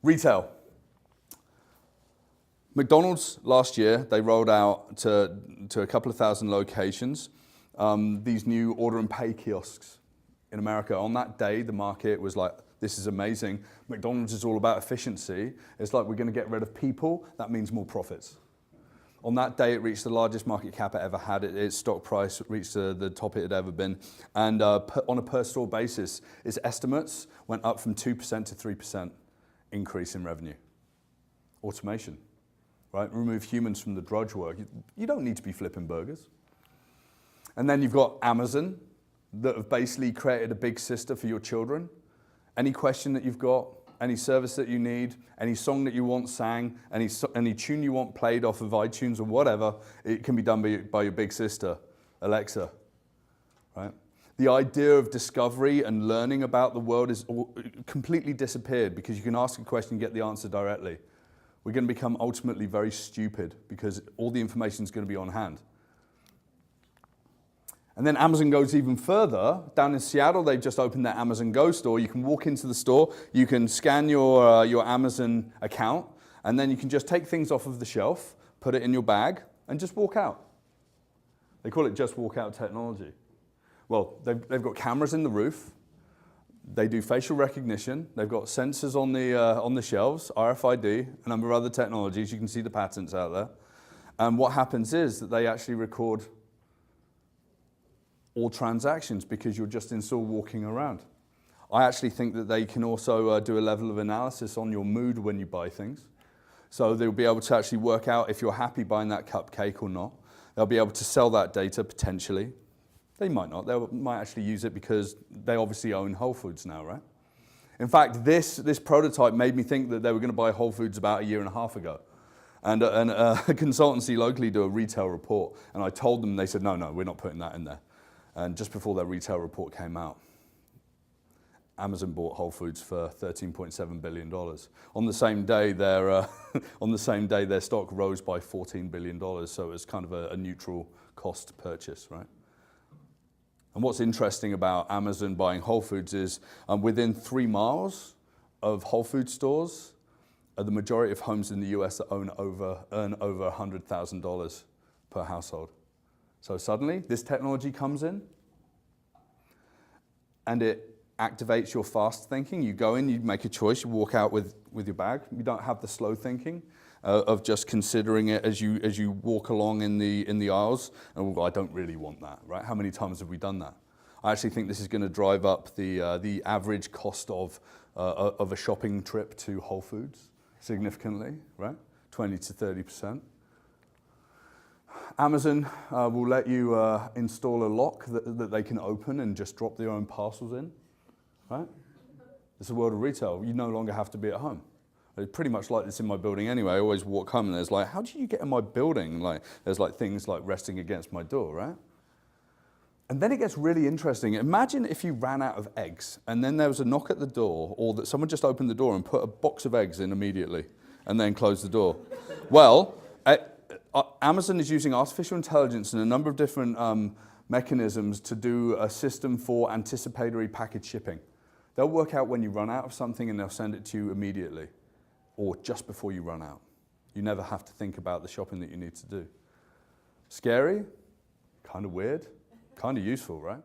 Retail. McDonald's last year, they rolled out to a couple of thousand locations these new order and pay kiosks in America. On that day, the market was like, this is amazing. McDonald's is all about efficiency. It's like, we're going to get rid of people. That means more profits. On that day, it reached the largest market cap it ever had. Its stock price reached the top it had ever been. And on a per store basis, its estimates went up from 2% to 3% increase in revenue. Automation, right? Remove humans from the drudge work. You don't need to be flipping burgers. And then you've got Amazon that have basically created a big sister for your children. Any question that you've got, any service that you need, any song that you want sang, any tune you want played off of iTunes or whatever, it can be done by your big sister, Alexa, right? The idea of discovery and learning about the world is completely disappeared because you can ask a question and get the answer directly. We're going to become ultimately very stupid because all the information is going to be on hand. And then Amazon goes even further. Down in Seattle, they've just opened their Amazon Go store. You can walk into the store, you can scan your Amazon account, and then you can just take things off of the shelf, put it in your bag, and just walk out. They call it just walk out technology. Well, they've got cameras in the roof. They do facial recognition. They've got sensors on the shelves, RFID, a number of other technologies. You can see the patents out there. And what happens is that they actually record all transactions because you're just in store walking around. I actually think that they can also do a level of analysis on your mood when you buy things. So they'll be able to actually work out if you're happy buying that cupcake or not. They'll be able to sell that data potentially. They might not. They might actually use it because they obviously own Whole Foods now, right? In fact, this prototype made me think that they were going to buy Whole Foods about a year and a half ago. And a consultancy locally do a retail report. And I told them, they said, no, we're not putting that in there. And just before their retail report came out, Amazon bought Whole Foods for $13.7 billion. On the same day, their stock rose by $14 billion. So it was kind of a neutral cost purchase, right? And what's interesting about Amazon buying Whole Foods is within 3 miles of Whole Foods stores are the majority of homes in the US that earn over $100,000 per household. So suddenly, this technology comes in, and it activates your fast thinking. You go in, you make a choice, you walk out with your bag. You don't have the slow thinking of just considering it as you walk along in the aisles. And well, I don't really want that, right? How many times have we done that? I actually think this is going to drive up the average cost of a shopping trip to Whole Foods significantly, right? 20 to 30%. Amazon will let you install a lock that they can open and just drop their own parcels in, right? It's the world of retail. You no longer have to be at home. It's pretty much like this in my building anyway. I always walk home and there's like, how do you get in my building? Like, there's like things like resting against my door, right? And then it gets really interesting. Imagine if you ran out of eggs and then there was a knock at the door, or that someone just opened the door and put a box of eggs in immediately and then closed the door. Well, Amazon is using artificial intelligence and a number of different mechanisms to do a system for anticipatory package shipping. They'll work out when you run out of something and they'll send it to you immediately or just before you run out. You never have to think about the shopping that you need to do. Scary, kind of weird, kind of useful, right?